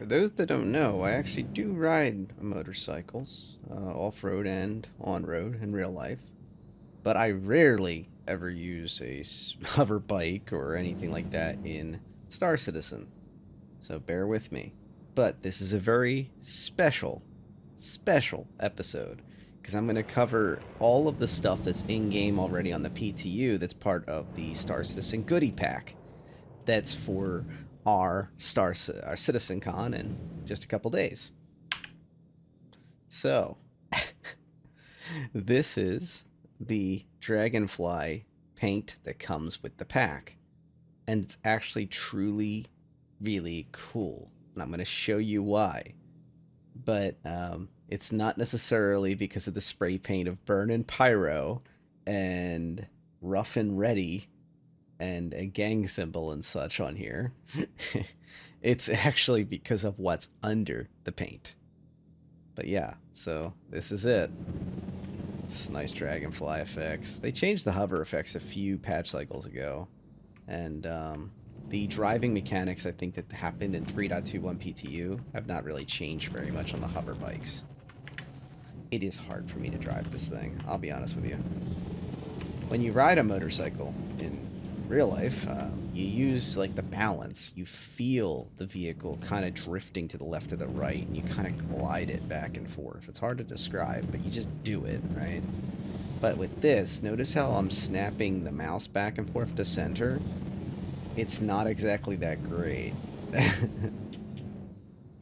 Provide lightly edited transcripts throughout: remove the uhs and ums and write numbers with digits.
For those that don't know, I actually do ride motorcycles, off-road and on-road in real life. But I rarely ever use a hover bike or anything like that in Star Citizen. So bear with me. But this is a very special episode because I'm going to cover all of the stuff that's in-game already on the PTU that's part of the Star Citizen goodie pack. That's for our CitizenCon in just a couple days. So, this is the Dragonfly paint that comes with the pack. And it's actually truly, really cool. And I'm going to show you why. But it's not necessarily because of the spray paint of Burn and Pyro and Rough and Ready and a gang symbol and such on here. It's actually because of what's under the paint. But yeah, so this is it. It's nice Dragonfly effects. They changed the hover effects a few patch cycles ago. And the driving mechanics, I think, that happened in 3.21 PTU have not really changed very much on the hover bikes. It is hard for me to drive this thing, I'll be honest with you. When you ride a motorcycle in real life, you use like the balance. You feel the vehicle kind of drifting to the left or the right, and you kind of glide it back and forth. It's hard to describe, but you just do it, right? But with this, notice how I'm snapping the mouse back and forth to center? It's not exactly that great.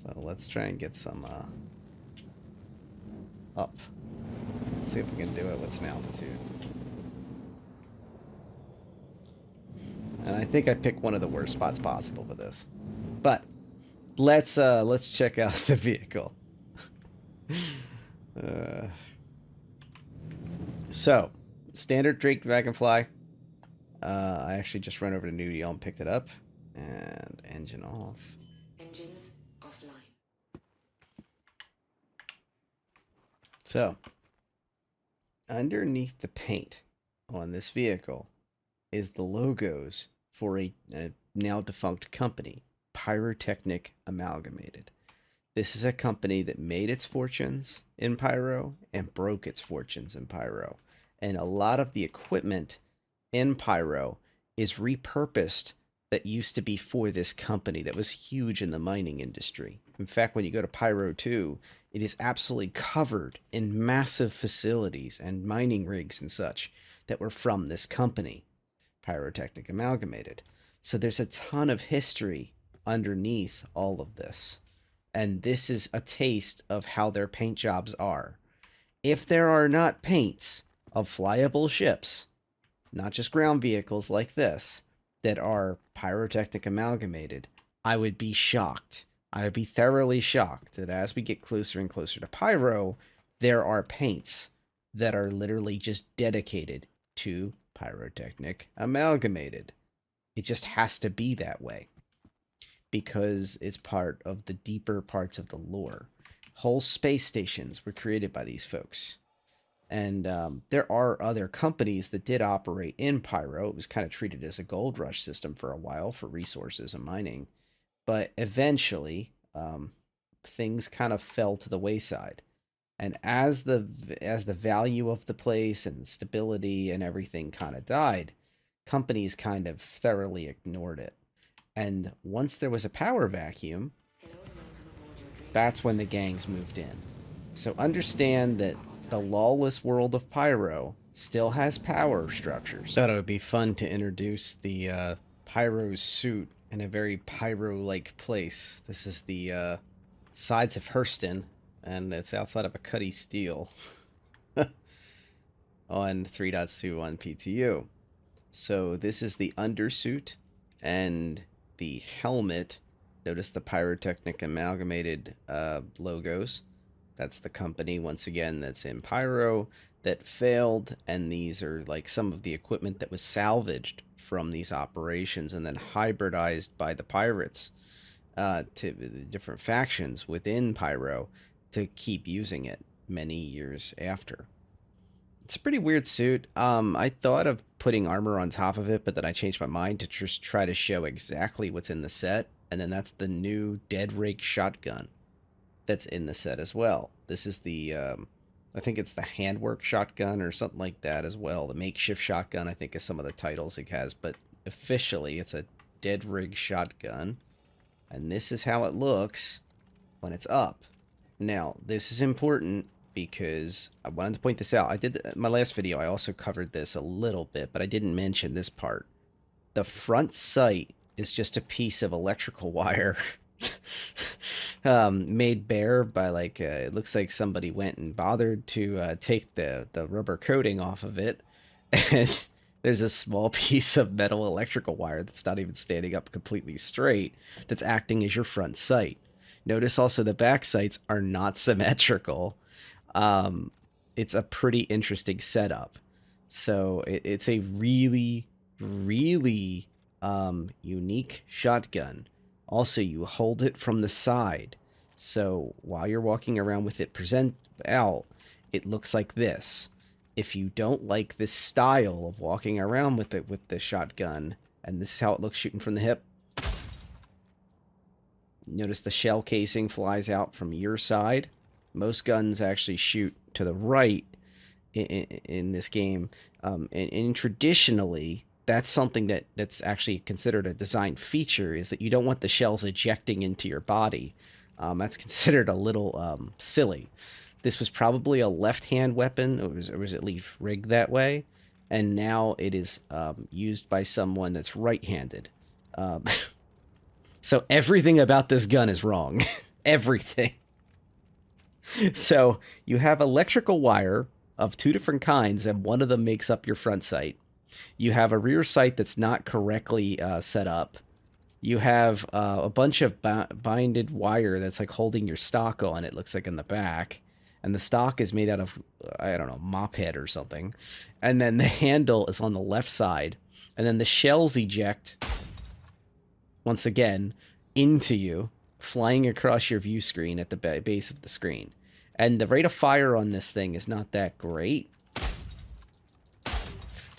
So let's try and get some up. Let's see if we can do it with some altitude. And I think I picked one of the worst spots possible for this. But let's check out the vehicle. So, standard Drake Dragonfly. I actually just ran over to New Deal and picked it up. And engine off. Engines offline. So, underneath the paint on this vehicle is the logos for a now defunct company, Pyrotechnic Amalgamated. This is a company that made its fortunes in Pyro and broke its fortunes in Pyro. And a lot of the equipment in Pyro is repurposed that used to be for this company that was huge in the mining industry. In fact, when you go to Pyro 2, it is absolutely covered in massive facilities and mining rigs and such that were from this company, Pyrotechnic Amalgamated. So there's a ton of history underneath all of this. And this is a taste of how their paint jobs are. If there are not paints of flyable ships, not just ground vehicles like this, that are Pyrotechnic Amalgamated, I would be shocked. I would be thoroughly shocked that as we get closer and closer to Pyro, there are paints that are literally just dedicated to Pyrotechnic Amalgamated. It just has to be that way because it's part of the deeper parts of the lore. Whole space stations were created by these folks. And there are other companies that did operate in Pyro. It was kind of treated as a gold rush system for a while for resources and mining. But eventually, things kind of fell to the wayside. And as the value of the place and stability and everything kind of died, companies kind of thoroughly ignored it. And once there was a power vacuum, that's when the gangs moved in. So understand that the lawless world of Pyro still has power structures. Thought it would be fun to introduce the Pyro suit in a very Pyro-like place. This is the sides of Hurston, and it's outside of a Cuddy Steel on 3.21 PTU. So this is the undersuit and the helmet. Notice the Pyrotechnic Amalgamated logos. That's the company, once again, that's in Pyro that failed. And these are like some of the equipment that was salvaged from these operations and then hybridized by the pirates to the different factions within Pyro to keep using it many years after. It's a pretty weird suit. I thought of putting armor on top of it, but then I changed my mind to just try to show exactly what's in the set And then that's the new Deadrig shotgun that's in the set as well. This is the, I think it's the handwork shotgun or something like that as well. The makeshift shotgun, I think, is some of the titles it has. But officially, it's a Deadrig shotgun. And this is how it looks when it's up. Now, this is important because I wanted to point this out. I did my last video. I also covered this a little bit, but I didn't mention this part. The front sight is just a piece of electrical wire made bare by like it looks like somebody went and bothered to take the rubber coating off of it, and there's a small piece of metal electrical wire that's not even standing up completely straight that's acting as your front sight. Notice also the back sights are not symmetrical. um, it's a pretty interesting setup. So it's a really, really unique shotgun. Also, you hold it from the side. So while you're walking around with it present out, it looks like this. If you don't like this style of walking around with it with the shotgun, and this is how it looks shooting from the hip, notice the shell casing flies out from your side. Most guns actually shoot to the right in this game. And traditionally, that's something that's actually considered a design feature, is that you don't want the shells ejecting into your body. That's considered a little silly. This was probably a left-hand weapon, or was at least rigged that way, and now it is used by someone that's right-handed. Um, so everything about this gun is wrong. Everything. So you have electrical wire of two different kinds, and one of them makes up your front sight. You have a rear sight that's not correctly set up. You have a bunch of binded wire that's like holding your stock on. It looks like in the back, and the stock is made out of I don't know, mop head or something. And then the handle is on the left side, and then the shells eject once again into you, flying across your view screen at the base of the screen. And the rate of fire on this thing is not that great.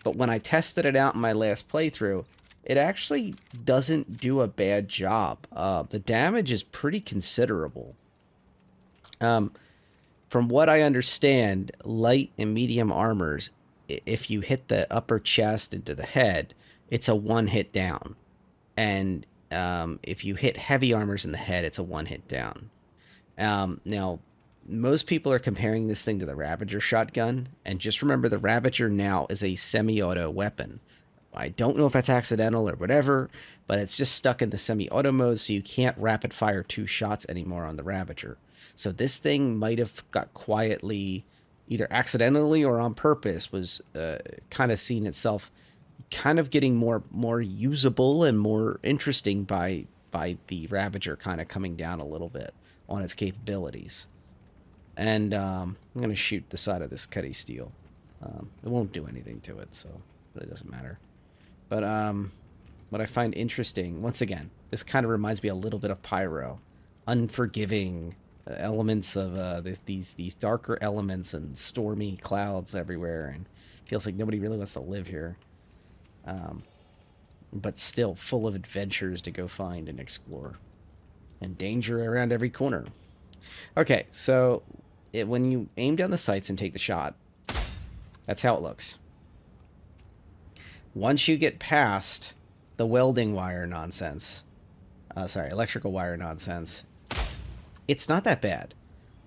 But when I tested it out in my last playthrough, it actually doesn't do a bad job. The damage is pretty considerable. From what I understand, light and medium armors, if you hit the upper chest into the head, it's a one hit down. And if you hit heavy armors in the head, it's a one hit down. Now, most people are comparing this thing to the Ravager shotgun, and just remember the Ravager now is a semi-auto weapon. I don't know if that's accidental or whatever, but it's just stuck in the semi-auto mode, so you can't rapid fire 2 shots anymore on the Ravager. So this thing might have got quietly, either accidentally or on purpose, was kind of seen itself kind of getting more usable and more interesting by the Ravager kind of coming down a little bit on its capabilities. And I'm going to shoot the side of this cutty steel. It won't do anything to it, so it really doesn't matter. But what I find interesting, once again, this kind of reminds me a little bit of Pyro. Unforgiving elements of these darker elements and stormy clouds everywhere, and feels like nobody really wants to live here. But still full of adventures to go find and explore. And danger around every corner. Okay, so when you aim down the sights and take the shot, that's how it looks. Once you get past the welding wire nonsense, electrical wire nonsense, it's not that bad.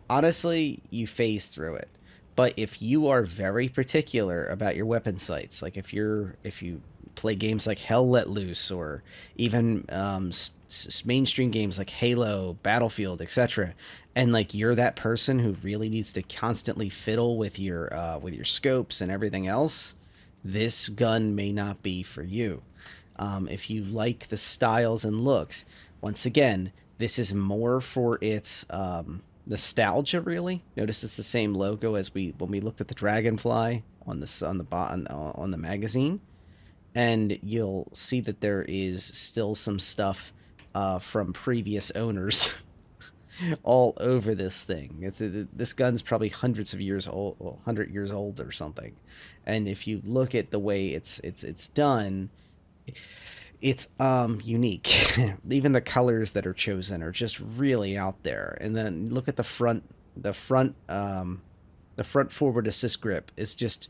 Honestly, you phase through it. But if you are very particular about your weapon sights, like if you play games like Hell Let Loose, or even mainstream games like Halo, Battlefield, etc., and like you're that person who really needs to constantly fiddle with your scopes and everything else, this gun may not be for you. If you like the styles and looks, once again, this is more for its nostalgia. Really, notice it's the same logo as when we looked at the Dragonfly on the magazine, and you'll see that there is still some stuff from previous owners all over this thing. This gun's probably hundreds of years old, 100 years old or something. And if you look at the way it's done, It's unique. Even the colors that are chosen are just really out there. And then look at the front forward assist grip is just,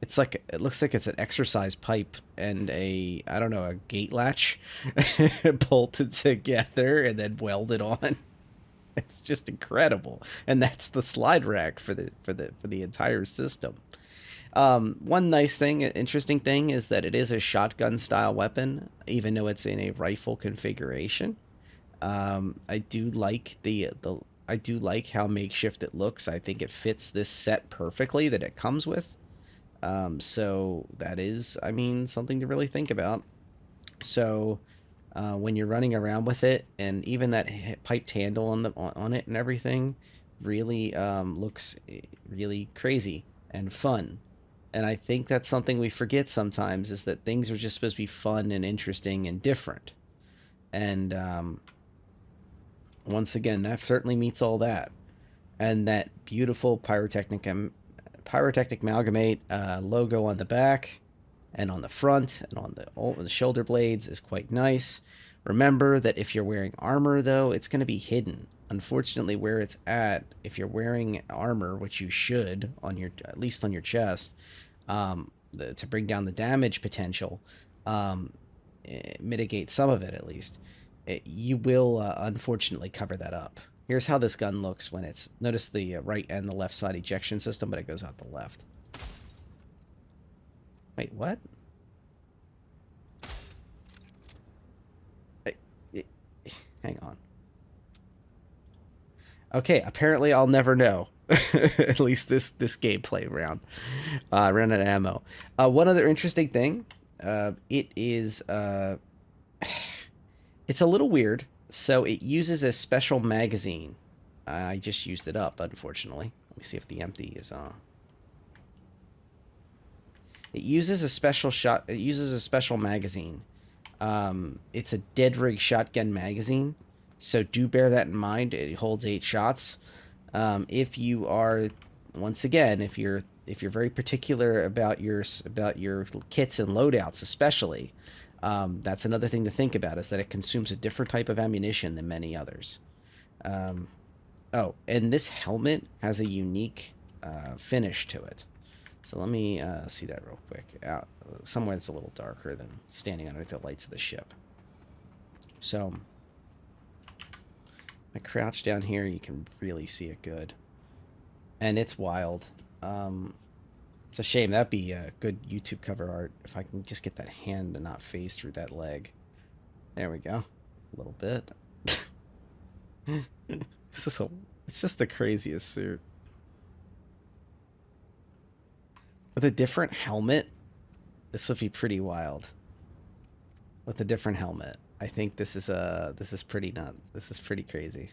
it's like, it looks like it's an exercise pipe and a, I don't know, a gate latch bolted together and then welded on. It's just incredible. And that's the slide rack for the entire system. One nice thing, interesting thing, is that it is a shotgun style weapon, even though it's in a rifle configuration. I do like the I do like how makeshift it looks. I think it fits this set perfectly that it comes with. So that is, I mean, something to really think about. So when you're running around with it, and even that piped handle on it and everything, really looks really crazy and fun. And I think that's something we forget sometimes, is that things are just supposed to be fun and interesting and different. And once again, that certainly meets all that. And that beautiful pyrotechnic amalgamate logo on the back and on the front and on the shoulder blades is quite nice. Remember that if you're wearing armor, though, it's going to be hidden. Unfortunately, where it's at, if you're wearing armor, which you should on your, at least on your chest, to bring down the damage potential, mitigate some of it at least, you will unfortunately cover that up. Here's how this gun looks when it's, notice the right and the left side ejection system, but it goes out the left. Wait, what? Hang on. Okay, apparently I'll never know. At least this gameplay round. Ran out of ammo. One other interesting thing. It is it's a little weird. So it uses a special magazine. I just used it up, unfortunately. Let me see if the empty is on. It uses a special shot. It uses a special magazine. It's a Deadrig shotgun magazine, so do bear that in mind. It holds 8 shots. If you are, once again, if you're very particular about your kits and loadouts, especially, that's another thing to think about, is that it consumes a different type of ammunition than many others. Oh, and this helmet has a unique finish to it. So let me see that real quick. Out somewhere that's a little darker than standing underneath the lights of the ship. So I crouch down here, you can really see it good. And it's wild. It's a shame. That'd be a good YouTube cover art if I can just get that hand to not phase through that leg. There we go. A little bit. It's just the craziest suit. With a different helmet, this would be pretty wild. With a different helmet, I think this is pretty nut. This is pretty crazy.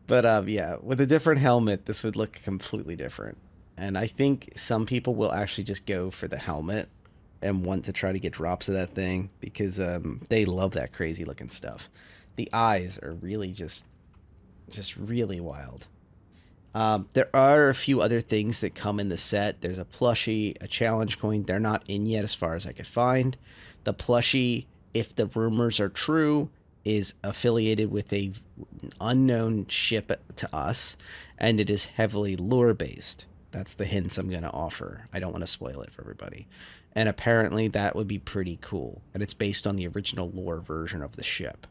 But yeah, with a different helmet, this would look completely different. And I think some people will actually just go for the helmet and want to try to get drops of that thing because they love that crazy looking stuff. The eyes are really just really wild. There are a few other things that come in the set. There's a plushie, a challenge coin. They're not in yet as far as I could find. The plushie, if the rumors are true, is affiliated with a unknown ship to us, and it is heavily lore based. That's the hints I'm going to offer. I don't want to spoil it for everybody. And apparently that would be pretty cool. And it's based on the original lore version of the ship.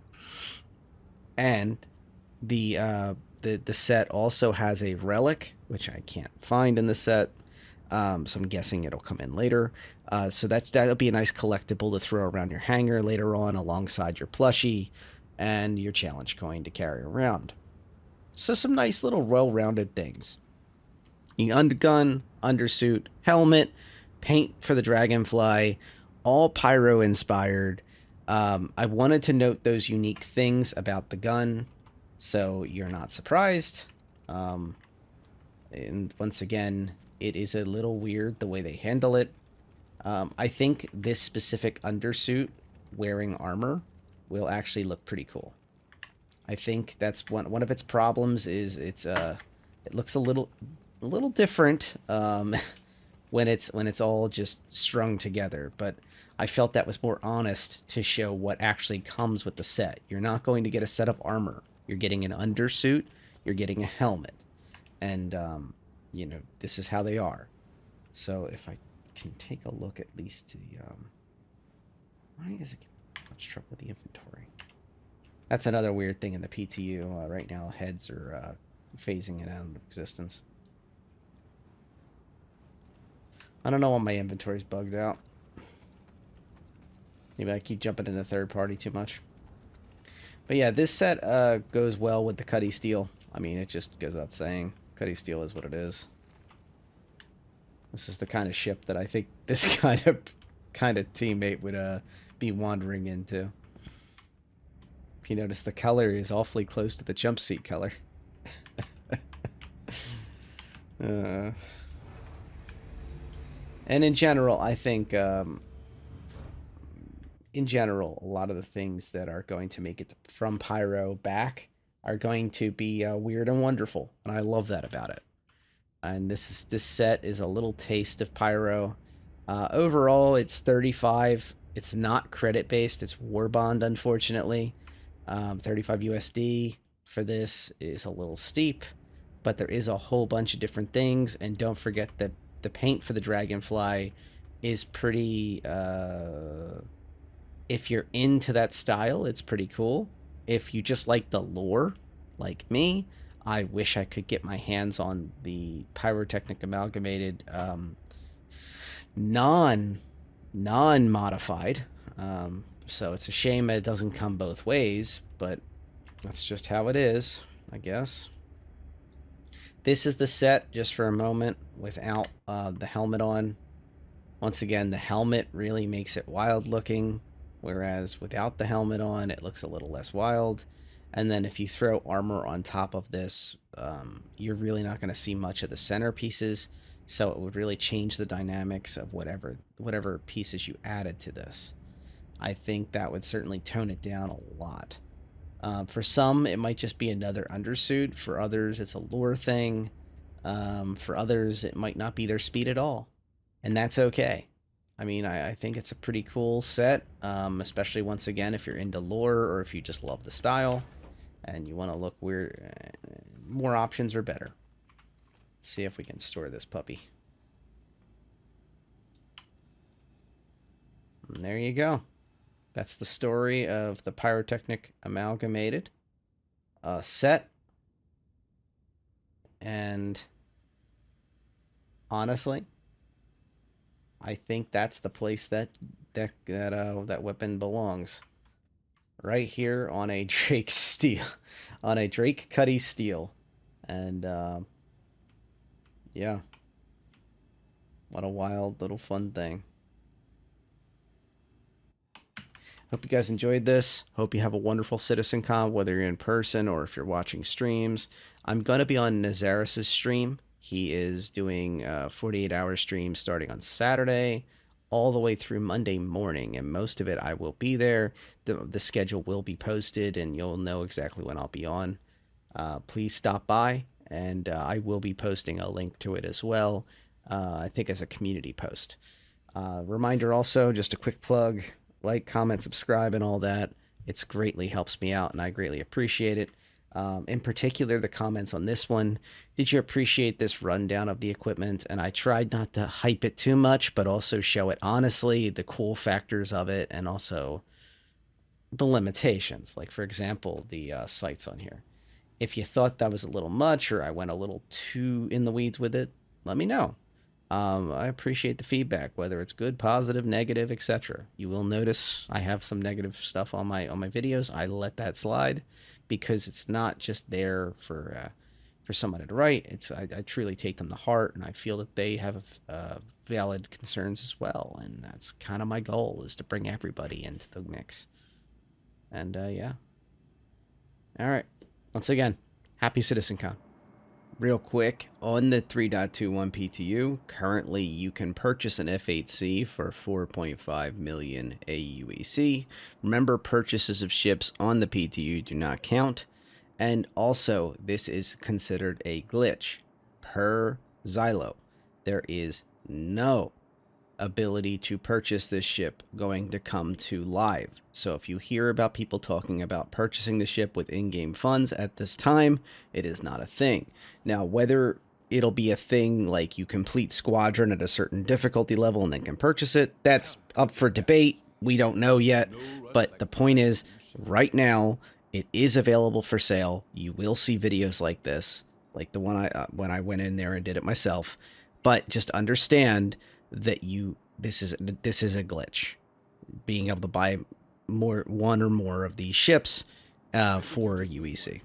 And the set also has a relic, which I can't find in the set. So I'm guessing it'll come in later. So that'll be a nice collectible to throw around your hanger later on alongside your plushie and your challenge coin to carry around. So some nice little well-rounded things. The undergun, undersuit, helmet, paint for the Dragonfly, all pyro inspired. I wanted to note those unique things about the gun, so you're not surprised. And once again, it is a little weird the way they handle it. I think this specific undersuit wearing armor will actually look pretty cool. I think that's one of its problems is it looks a little different when it's all just strung together. But I felt that was more honest to show what actually comes with the set. You're not going to get a set of armor. You're getting an undersuit. You're getting a helmet, and you know, this is how they are. So if I can take a look at least to the why is it giving much trouble with the inventory? That's another weird thing in the PTU. Right now, heads are phasing it out of existence. I don't know why my inventory's bugged out. Maybe I keep jumping into third party too much. But yeah, this set goes well with the Cuddy Steel. I mean, it just goes without saying. Cuddy Steel is what it is. This is the kind of ship that I think this kind of teammate would be wandering into. If you notice, the color is awfully close to the jump seat color. And in general, I think, in general, a lot of the things that are going to make it from Pyro back are going to be weird and wonderful, and I love that about it. And this set is a little taste of Pyro. Overall, it's 35. It's not credit based. It's war bond, unfortunately. 35 USD for this is a little steep, but there is a whole bunch of different things. And don't forget that the paint for the Dragonfly is pretty. If you're into that style, it's pretty cool. If you just like the lore, like me, I wish I could get my hands on the Pyrotechnic Amalgamated non modified. So it's a shame it doesn't come both ways, but that's just how it is, I guess. This is the set, just for a moment, without the helmet on. Once again, the helmet really makes it wild looking, whereas without the helmet on, it looks a little less wild. And then if you throw armor on top of this, you're really not going to see much of the centerpieces, so it would really change the dynamics of whatever pieces you added to this. I think that would certainly tone it down a lot. For some, it might just be another undersuit. For others, it's a lure thing. For others, it might not be their speed at all, and that's okay. I mean, I think it's a pretty cool set, especially once again if you're into lore or if you just love the style and you want to look weird. More options are better. Let's see if we can store this puppy. And there you go. That's the story of the Pyrotechnic Amalgamated set. And honestly, I think that's the place that weapon belongs. Right here on a Drake steel, on a Drake Cuddy steel, and yeah, what a wild little fun thing. Hope you guys enjoyed this. Hope you have a wonderful CitizenCon, whether you're in person or if you're watching streams. I'm gonna be on Nazaris's stream. He is doing a 48-hour stream starting on Saturday all the way through Monday morning, and most of it I will be there. The schedule will be posted, and you'll know exactly when I'll be on. Please stop by, and I will be posting a link to it as well, I think as a community post. Reminder also, just a quick plug, like, comment, subscribe, and all that. It's greatly helps me out, and I greatly appreciate it. In particular, the comments on this one. Did you appreciate this rundown of the equipment? And I tried not to hype it too much, but also show it honestly, the cool factors of it, and also the limitations. Like, for example, the sights on here. If you thought that was a little much or I went a little too in the weeds with it, let me know. I appreciate the feedback, whether it's good, positive, negative, etc. You will notice I have some negative stuff on my videos. I let that slide because it's not just there for someone to write. It's I truly take them to heart, and I feel that they have valid concerns as well. And that's kind of my goal, is to bring everybody into the mix. And yeah. All right. Once again, happy CitizenCon. Real quick, on the 3.21 PTU, currently you can purchase an F8C for 4.5 million AUEC. Remember, purchases of ships on the PTU do not count. And also, this is considered a glitch. Per Xylo, there is no ability to purchase this ship going to come to live. So if you hear about people talking about purchasing the ship with in-game funds at this time, it is not a thing. Now, whether it'll be a thing like you complete Squadron at a certain difficulty level and then can purchase it, that's up for debate. We don't know yet. But the point is, right now, it is available for sale. You will see videos like this, like the one when I went in there and did it myself. But just understand that this is a glitch. Being able to buy one or more of these ships for UEC.